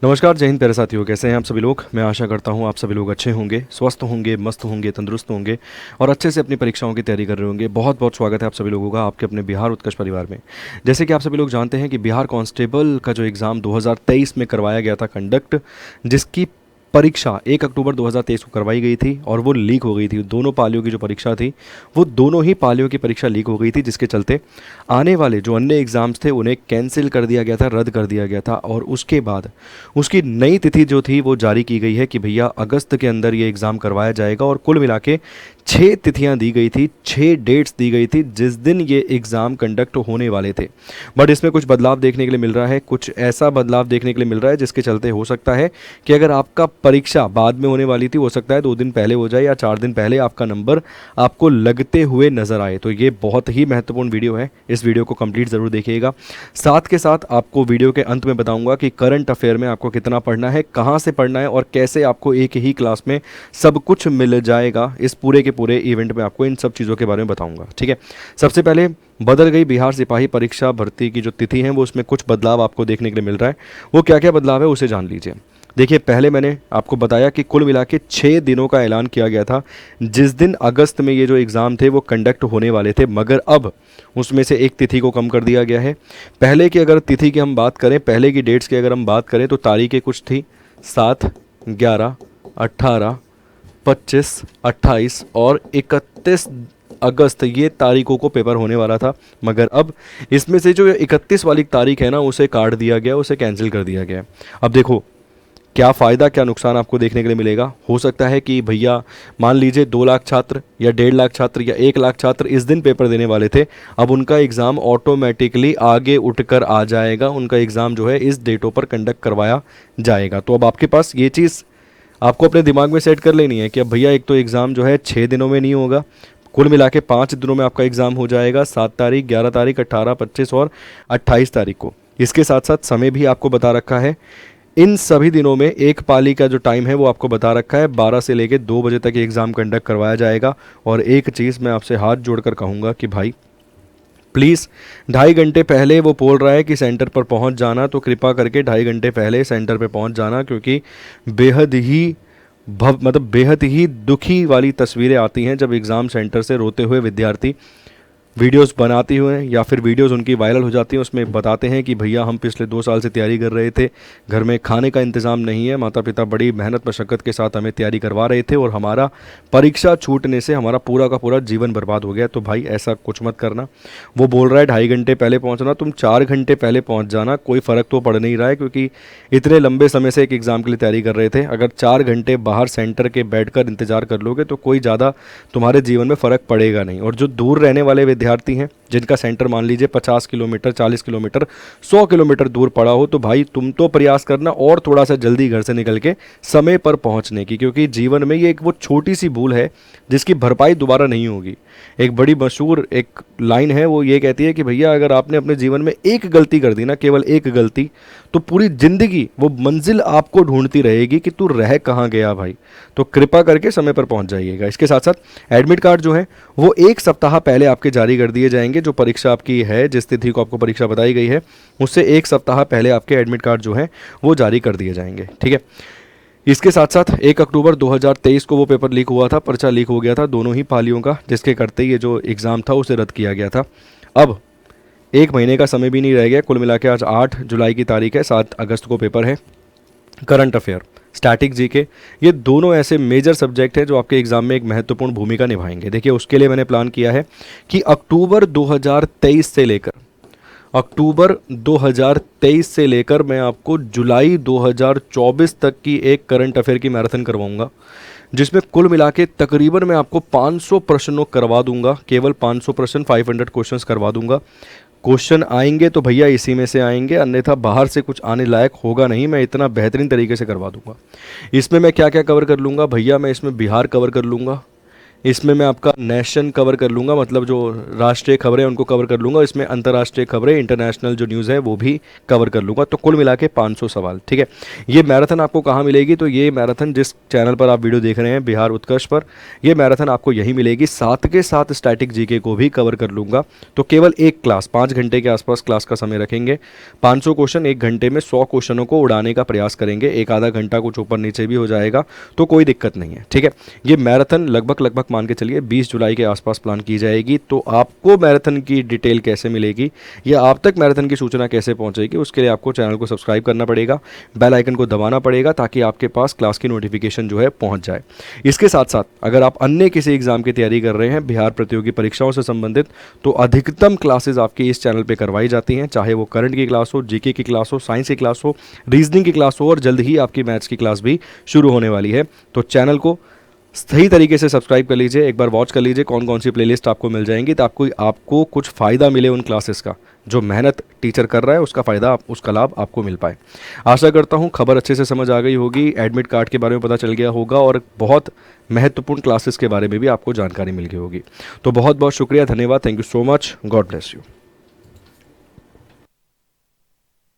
नमस्कार, जय हिंद प्यारे साथियों। कैसे हैं आप सभी लोग। मैं आशा करता हूं आप सभी लोग अच्छे होंगे, स्वस्थ होंगे, मस्त होंगे, तंदुरुस्त होंगे और अच्छे से अपनी परीक्षाओं की तैयारी कर रहे होंगे। बहुत बहुत स्वागत है आप सभी लोगों का आपके अपने बिहार उत्कर्ष परिवार में। जैसे कि आप सभी लोग जानते हैं कि बिहार कांस्टेबल का जो एग्ज़ाम 2023 में करवाया गया था कंडक्ट, जिसकी परीक्षा 1 अक्टूबर 2023 को करवाई गई थी और वो लीक हो गई थी। दोनों पालियों की जो परीक्षा थी वो दोनों ही पालियों की परीक्षा लीक हो गई थी, जिसके चलते आने वाले जो अन्य एग्ज़ाम्स थे उन्हें कैंसिल कर दिया गया था, रद्द कर दिया गया था। और उसके बाद उसकी नई तिथि जो थी वो जारी की गई है कि भैया अगस्त के अंदर ये एग्ज़ाम करवाया जाएगा। और कुल मिला के 6 तिथियाँ दी गई थी, 6 डेट्स दी गई थी जिस दिन ये एग्ज़ाम कंडक्ट होने वाले थे। बट इसमें कुछ बदलाव देखने के लिए मिल रहा है, कुछ ऐसा बदलाव देखने के लिए मिल रहा है जिसके चलते हो सकता है कि अगर आपका परीक्षा बाद में होने वाली थी, हो सकता है 2 दिन पहले हो जाए या 4 दिन पहले आपका नंबर आपको लगते हुए नज़र आए। तो ये बहुत ही महत्वपूर्ण वीडियो है, इस वीडियो को कंप्लीट ज़रूर देखिएगा। साथ के साथ आपको वीडियो के अंत में बताऊंगा कि करंट अफेयर में आपको कितना पढ़ना है, कहाँ से पढ़ना है और कैसे आपको एक ही क्लास में सब कुछ मिल जाएगा। इस पूरे के पूरे इवेंट में आपको इन सब चीज़ों के बारे में बताऊंगा। ठीक है, सबसे पहले बदल गई बिहार सिपाही परीक्षा भर्ती की जो तिथि है वो उसमें कुछ बदलाव आपको देखने के लिए मिल रहा है। वो क्या क्या बदलाव है उसे जान लीजिए। देखिए, पहले मैंने आपको बताया कि कुल मिला के 6 दिनों का ऐलान किया गया था जिस दिन अगस्त में ये जो एग्ज़ाम थे वो कंडक्ट होने वाले थे, मगर अब उसमें से एक तिथि को कम कर दिया गया है। पहले की अगर तिथि की हम बात करें, पहले की डेट्स की अगर हम बात करें तो तारीखें कुछ थी 7, 11, 18, 25, 28 और 31 अगस्त, ये तारीखों को पेपर होने वाला था। मगर अब इसमें से जो 31 वाली तारीख है ना उसे काट दिया गया, उसे कैंसिल कर दिया गया। अब देखो क्या फ़ायदा क्या नुकसान आपको देखने के लिए मिलेगा। हो सकता है कि भैया मान लीजिए 2 लाख छात्र या 1.5 लाख छात्र या 1 लाख छात्र इस दिन पेपर देने वाले थे, अब उनका एग्ज़ाम ऑटोमेटिकली आगे उठकर आ जाएगा, उनका एग्ज़ाम जो है इस डेटों पर कंडक्ट करवाया जाएगा। तो अब आपके पास ये चीज़ आपको अपने दिमाग में सेट कर लेनी है कि अब भैया एक तो एग्ज़ाम जो है 6 दिनों में नहीं होगा, कुल मिला के 5 दिनों में आपका एग्ज़ाम हो जाएगा, 7 तारीख, 11 तारीख, 18, 25 और 28 तारीख को। इसके साथ साथ समय भी आपको बता रखा है। इन सभी दिनों में एक पाली का जो टाइम है वो आपको बता रखा है, 12 से लेकर 2 बजे तक एग्ज़ाम कंडक्ट करवाया जाएगा। और एक चीज़ मैं आपसे हाथ जोड़कर कहूँगा कि भाई प्लीज़ 2.5 घंटे पहले वो बोल रहा है कि सेंटर पर पहुंच जाना, तो कृपा करके 2.5 घंटे पहले सेंटर पर पहुंच जाना, क्योंकि बेहद ही बेहद ही दुखी वाली तस्वीरें आती हैं जब एग्ज़ाम सेंटर से रोते हुए विद्यार्थी वीडियोस बनाती हुए या फिर वीडियोस उनकी वायरल हो जाती हैं, उसमें बताते हैं कि भैया हम पिछले 2 साल से तैयारी कर रहे थे, घर में खाने का इंतज़ाम नहीं है, माता पिता बड़ी मेहनत मशक्क़त के साथ हमें तैयारी करवा रहे थे और हमारा परीक्षा छूटने से हमारा पूरा का पूरा जीवन बर्बाद हो गया। तो भाई ऐसा कुछ मत करना। वो बोल रहा है 2.5 घंटे पहले पहुँचना, तुम 4 घंटे पहले पहुँच जाना, कोई फ़र्क तो पड़ नहीं रहा है, क्योंकि इतने लंबे समय से एक एग्ज़ाम के लिए तैयारी कर रहे थे। अगर 4 घंटे बाहर सेंटर के बैठ कर इंतज़ार कर लोगे तो कोई ज़्यादा तुम्हारे जीवन में फ़र्क पड़ेगा नहीं। और जो दूर रहने वाले विद्यार्थी हैं जिनका सेंटर मान लीजिए 50 किलोमीटर, 40 किलोमीटर, 100 किलोमीटर दूर पड़ा हो, तो भाई तुम तो प्रयास करना और थोड़ा सा जल्दी घर से निकल के समय पर पहुंचने की, क्योंकि जीवन में ये एक वो छोटी सी भूल है जिसकी भरपाई दोबारा नहीं होगी। एक बड़ी मशहूर एक लाइन है, वो ये कहती है कि भैया अगर आपने अपने जीवन में एक गलती कर दी ना, केवल एक गलती, तो पूरी ज़िंदगी वो मंजिल आपको ढूंढती रहेगी कि तू रह कहाँ गया भाई। तो कृपा करके समय पर पहुंच जाइएगा। इसके साथ साथ एडमिट कार्ड जो है वो 1 सप्ताह पहले आपके जारी कर दिए जाएंगे। जो परीक्षा आपकी है, जिस तिथि को आपको परीक्षा बताई गई है, उससे 1 सप्ताह पहले आपके एडमिट कार्ड जो है वो जारी कर दिए जाएंगे। ठीक है, इसके साथ साथ 1 अक्टूबर 2023 को वो पेपर लीक हुआ था, पर्चा लीक हो गया था दोनों ही पालियों का, जिसके करते ये जो एग्ज़ाम था उसे रद्द किया गया था। अब 1 महीने का समय भी नहीं रह गया। कुल मिला के आज 8 जुलाई की तारीख है, 7 अगस्त को पेपर है। करंट अफेयर, स्टैटिक जीके, ये दोनों ऐसे मेजर सब्जेक्ट हैं जो आपके एग्ज़ाम में एक महत्वपूर्ण भूमिका निभाएंगे। देखिए, उसके लिए मैंने प्लान किया है कि अक्टूबर 2023 से लेकर मैं आपको जुलाई 2024 तक की एक करंट अफेयर की मैराथन करवाऊंगा, जिसमें कुल मिला के तकरीबन मैं आपको 500 प्रश्नों करवा दूंगा। केवल 500 प्रश्न, 500 क्वेश्चंस करवा दूंगा। क्वेश्चन आएंगे तो भैया इसी में से आएंगे, अन्यथा बाहर से कुछ आने लायक होगा नहीं। मैं इतना बेहतरीन तरीके से करवा दूंगा। इसमें मैं क्या क्या कवर कर लूँगा भैया, मैं इसमें बिहार कवर कर लूँगा, इसमें मैं आपका नेशन कवर कर लूँगा, मतलब जो राष्ट्रीय खबरें उनको कवर कर लूँगा, इसमें अंतर्राष्ट्रीय खबरें, इंटरनेशनल जो न्यूज़ है वो भी कवर कर लूँगा। तो कुल मिला के 500 सवाल, ठीक है। ये मैराथन आपको कहाँ मिलेगी? तो ये मैराथन जिस चैनल पर आप वीडियो देख रहे हैं बिहार उत्कर्ष पर, ये मैराथन आपको यहीं मिलेगी। साथ के साथ स्टैटिक जीके को भी कवर कर लूँगा। तो केवल एक क्लास, 5 घंटे के आसपास क्लास का समय रखेंगे। 500 क्वेश्चन, 1 घंटे में 100 क्वेश्चनों को उड़ाने का प्रयास करेंगे। एक आधा घंटा कुछ ऊपर नीचे भी हो जाएगा तो कोई दिक्कत नहीं है, ठीक है। ये मैराथन लगभग मान के चलिए 20 जुलाई के आसपास प्लान की जाएगी। तो आपको मैराथन की डिटेल कैसे मिलेगी या आप तक मैराथन की सूचना कैसे पहुंचेगी, उसके लिए आपको चैनल को सब्सक्राइब करना पड़ेगा, बेल आइकन को दबाना पड़ेगा ताकि आपके पास क्लास की नोटिफिकेशन जो है पहुंच जाए। इसके साथ साथ अगर आप अन्य किसी एग्जाम की तैयारी कर रहे हैं बिहार प्रतियोगी परीक्षाओं से संबंधित, तो अधिकतम क्लासेस आपकी इस चैनल पर करवाई जाती हैं, चाहे वो करंट की क्लास हो, जीके की क्लास हो, साइंस की क्लास हो, रीजनिंग की क्लास हो, और जल्द ही आपकी मैथ्स की क्लास भी शुरू होने वाली है। तो चैनल को सही तरीके से सब्सक्राइब कर लीजिए, एक बार वॉच कर लीजिए कौन कौन सी प्लेलिस्ट आपको मिल जाएंगी, तो आपको कुछ फ़ायदा मिले उन क्लासेस का। जो मेहनत टीचर कर रहा है उसका फ़ायदा, उसका लाभ आपको मिल पाए। आशा करता हूँ खबर अच्छे से समझ आ गई होगी, एडमिट कार्ड के बारे में पता चल गया होगा, और बहुत महत्वपूर्ण क्लासेस के बारे में भी आपको जानकारी मिल गई होगी। तो बहुत बहुत शुक्रिया, धन्यवाद, thank you so much, God bless you.